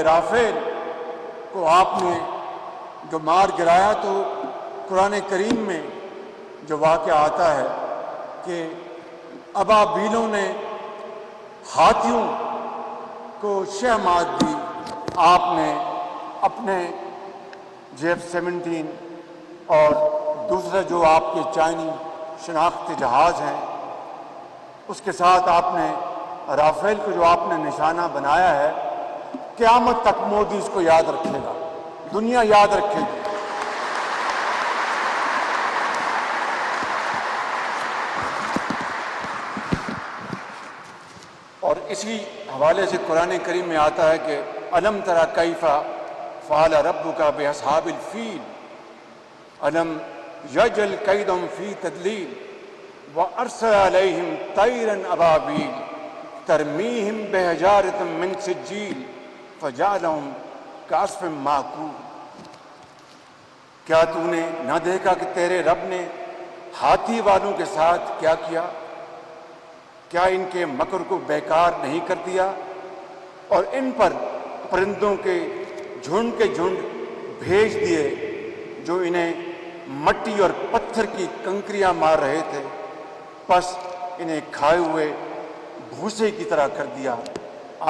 Rafale کو آپ نے جو مار گرایا، تو قرآن کریم میں جو واقعہ آتا ہے کہ ابابیلوں نے ہاتھیوں کو شہ مات دی، آپ نے اپنے F-17 اور دوسرے جو آپ کے چائنی شناختی جہاز ہیں اس کے ساتھ آپ نے رافیل کو جو آپ نے نشانہ بنایا ہے، قیامت تک مودی اس کو یاد رکھے گا، دنیا یاد رکھے گی۔ اور اسی حوالے سے قرآن کریم میں آتا ہے کہ الم تری کیف فعل ربک باصحاب الفیل الم یجعل کیدہم فی تضلیل وارسل علیہم طیرا ابابیل ترمیہم بحجارۃ من سجیل فجعلہم کعصف مأکول۔ کیا تو نے نہ دیکھا کہ تیرے رب نے ہاتھی والوں کے ساتھ کیا کیا؟ کیا ان کے مکر کو بیکار نہیں کر دیا؟ اور ان پر پرندوں کے جھنڈ بھیج دیے جو انہیں مٹی اور پتھر کی کنکریاں مار رہے تھے، پس انہیں کھائے ہوئے بھوسے کی طرح کر دیا۔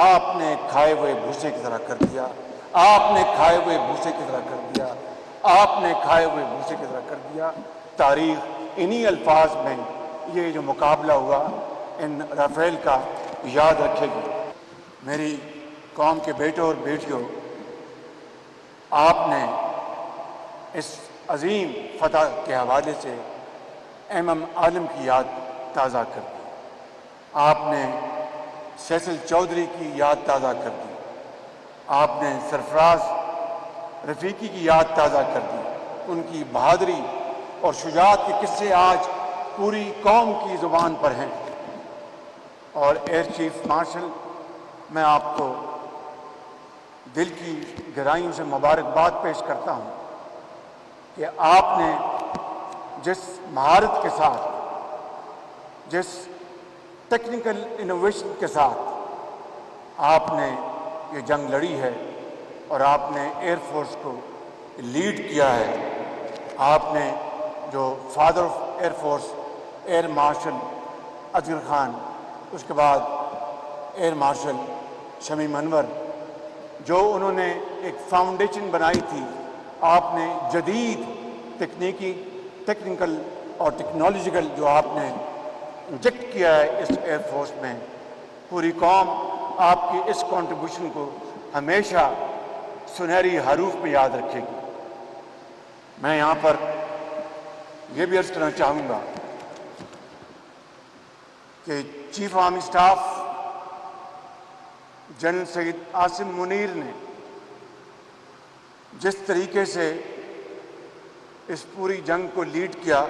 آپ نے کھائے ہوئے بھوسے کی طرح کر دیا، آپ نے کھائے ہوئے بھوسے کی طرح کر دیا، آپ نے کھائے ہوئے بھوسے کی طرح کر دیا۔ تاریخ انہی الفاظ میں یہ جو مقابلہ ہوا ان رافیل کا یاد رکھے گی۔ میری قوم کے بیٹوں اور بیٹیوں، آپ نے اس عظیم فتح کے حوالے سے امام عالم کی یاد تازہ کر دی، آپ نے سیسل چودھری کی یاد تازہ کر دی، آپ نے سرفراز رفیقی کی یاد تازہ کر دی۔ ان کی بہادری اور شجاعت کے قصے آج پوری قوم کی زبان پر ہیں۔ اور ایئر چیف مارشل، میں آپ کو دل کی گہرائیوں سے مبارکباد پیش کرتا ہوں کہ آپ نے جس مہارت کے ساتھ، جس ٹیکنیکل انوویشن کے ساتھ آپ نے یہ جنگ لڑی ہے اور آپ نے ایئر فورس کو لیڈ کیا ہے، آپ نے جو father of air force air marshal Asghar Khan, اس کے بعد ایئر مارشل شمیم انور، جو انہوں نے ایک فاؤنڈیشن بنائی تھی، آپ نے جدید ٹیکنیکل اور ٹیکنالوجیکل جو آپ نے انجیکٹ کیا ہے اس ایئر فورس میں، پوری قوم آپ کی اس کنٹریبیوشن کو ہمیشہ سنہری حروف میں یاد رکھے گی۔ میں یہاں پر یہ بھی عرض کرنا چاہوں گا کہ chief army staff general Syed Asim Munir نے جس طریقے سے اس پوری جنگ کو لیڈ کیا،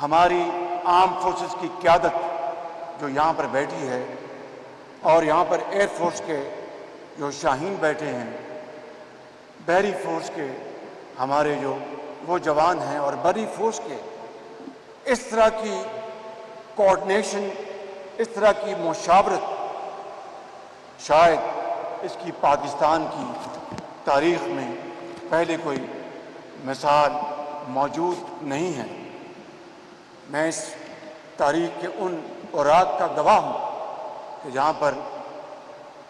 ہماری آرم فورسز کی قیادت جو یہاں پر بیٹھی ہے، اور یہاں پر ایئر فورس کے جو شاہین بیٹھے ہیں، بحری فورس کے ہمارے جو وہ جوان ہیں، اور بری فورس کے، اس طرح کی کوآرڈینیشن، اس طرح کی مشاورت شاید اس کی پاکستان کی تاریخ میں پہلے کوئی مثال موجود نہیں ہے۔ میں اس تاریخ کے ان اوراق کا گواہ ہوں کہ جہاں پر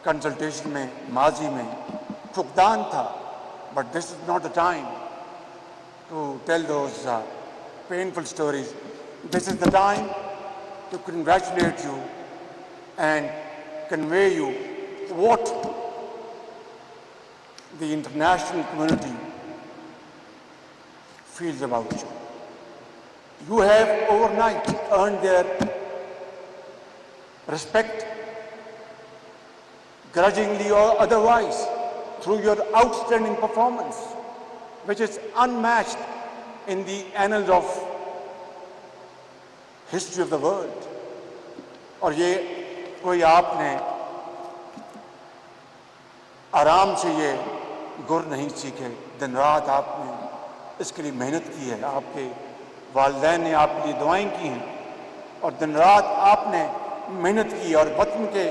کنسلٹیشن میں ماضی میں فقدان تھا، but this is not the time to tell those painful stories. This is the time to congratulate you and convey you what the international community feels about you. You have overnight earned their respect, grudgingly or otherwise, through your outstanding performance, which is unmatched in the annals of history of the world. اور یہ کوئی آپ نے آرام سے یہ گر نہیں سیکھے، دن رات آپ نے اس کے لیے محنت کی ہے، آپ کے والدین نے آپ کے لیے دعائیں کی ہیں، اور دن رات آپ نے محنت کی اور وطن کے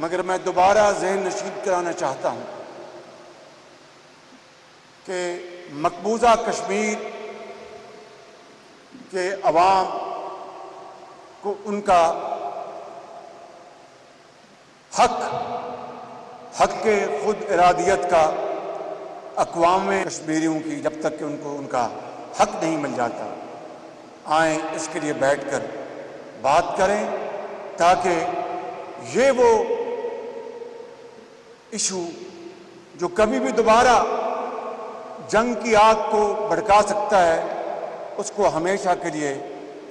مگر میں دوبارہ ذہن نشین کرانا چاہتا ہوں کہ مقبوضہ کشمیر کے عوام کو ان کا حق کے خود ارادیت کا اقوام کشمیریوں کی جب تک کہ ان کو ان کا حق نہیں مل جاتا، آئیں اس کے لیے بیٹھ کر بات کریں تاکہ یہ وہ ایشو جو کبھی بھی دوبارہ جنگ کی آگ کو بھڑکا سکتا ہے اس کو ہمیشہ کے لیے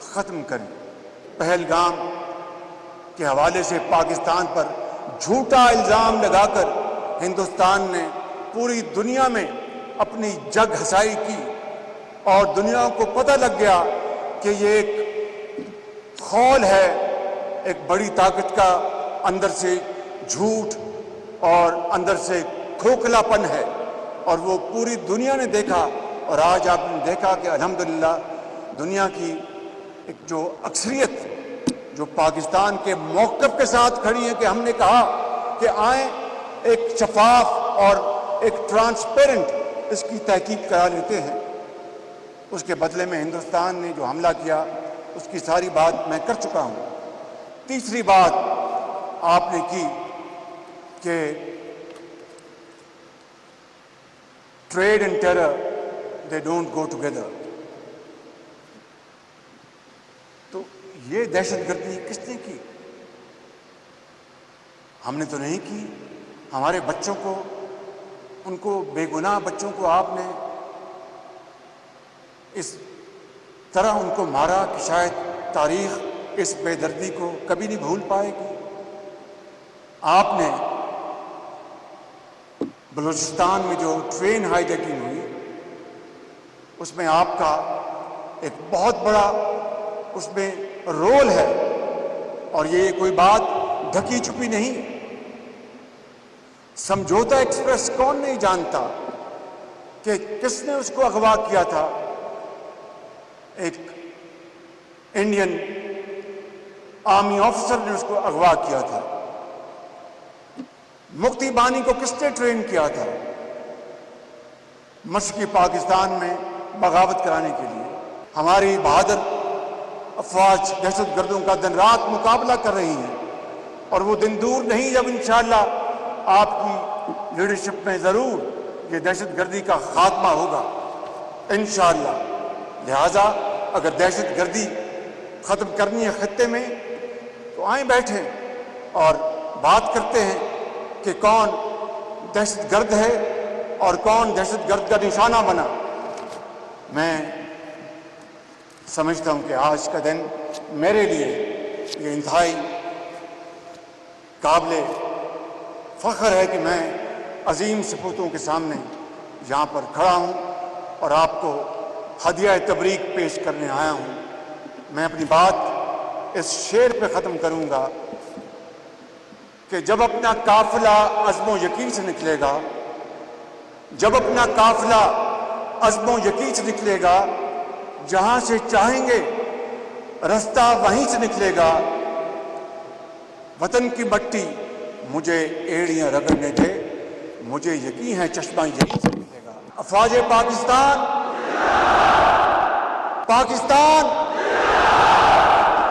ختم کریں۔ پہلگام کے حوالے سے پاکستان پر جھوٹا الزام لگا کر ہندوستان نے پوری دنیا میں اپنی جگ ہسائی کی اور دنیا کو پتہ لگ گیا کہ یہ ایک خول ہے، ایک بڑی طاقت کا اندر سے جھوٹ اور اندر سے کھوکھلا پن ہے، اور وہ پوری دنیا نے دیکھا۔ اور آج آپ نے دیکھا کہ الحمدللہ دنیا کی ایک جو اکثریت جو پاکستان کے موقف کے ساتھ کھڑی ہے کہ ہم نے کہا کہ آئیں ایک شفاف اور ایک ٹرانسپیرنٹ اس کی تحقیق کرا لیتے ہیں، اس کے بدلے میں ہندوستان نے جو حملہ کیا اس کی ساری بات میں کر چکا ہوں۔ تیسری بات آپ نے کی کہ trade and terror they don't go together۔ تو یہ دہشت گردی کس نے کی؟ ہم نے تو نہیں کی۔ ہمارے بچوں کو، ان کو بے گناہ بچوں کو آپ نے اس طرح ان کو مارا کہ شاید تاریخ اس بے دردی کو کبھی نہیں بھول پائے گی۔ آپ نے بلوچستان میں جو ٹرین ہائی جیکنگ ہوئی اس میں آپ کا ایک بہت بڑا اس میں رول ہے، اور یہ کوئی بات ڈھکی چھپی نہیں۔ سمجھوتا ایکسپریس کون نہیں جانتا کہ کس نے اس کو اغوا کیا تھا؟ ایک انڈین آرمی آفیسر نے اس کو اغوا کیا تھا۔ مفتی بانی کو کس نے ٹرین کیا تھا؟ مشرقی پاکستان میں بغاوت کرانے کے لیے۔ ہماری بہادر افواج دہشت گردوں کا دن رات مقابلہ کر رہی ہیں، اور وہ دن دور نہیں جب انشاءاللہ آپ کی لیڈرشپ میں ضرور یہ دہشت گردی کا خاتمہ ہوگا انشاءاللہ۔ لہٰذا اگر دہشت گردی ختم کرنی ہے خطے میں تو آئیں بیٹھیں اور بات کرتے ہیں کہ کون دہشت گرد ہے اور کون دہشت گرد کا نشانہ بنا۔ میں سمجھتا ہوں کہ آج کا دن میرے لیے یہ انتہائی قابل فخر ہے کہ میں عظیم سپوتوں کے سامنے یہاں پر کھڑا ہوں اور آپ کو ہدیہ تبریک پیش کرنے آیا ہوں۔ میں اپنی بات اس شعر پہ ختم کروں گا کہ جب اپنا قافلہ عزم و یقین سے نکلے گا، جب اپنا قافلہ عزم و یقین سے نکلے گا، جہاں سے چاہیں گے رستہ وہیں سے نکلے گا، وطن کی مٹی مجھے ایڑیاں رگڑنے دے، مجھے یقین ہے چشمہ یہیں سے نکلے گا۔ افواج پاکستان، پاکستان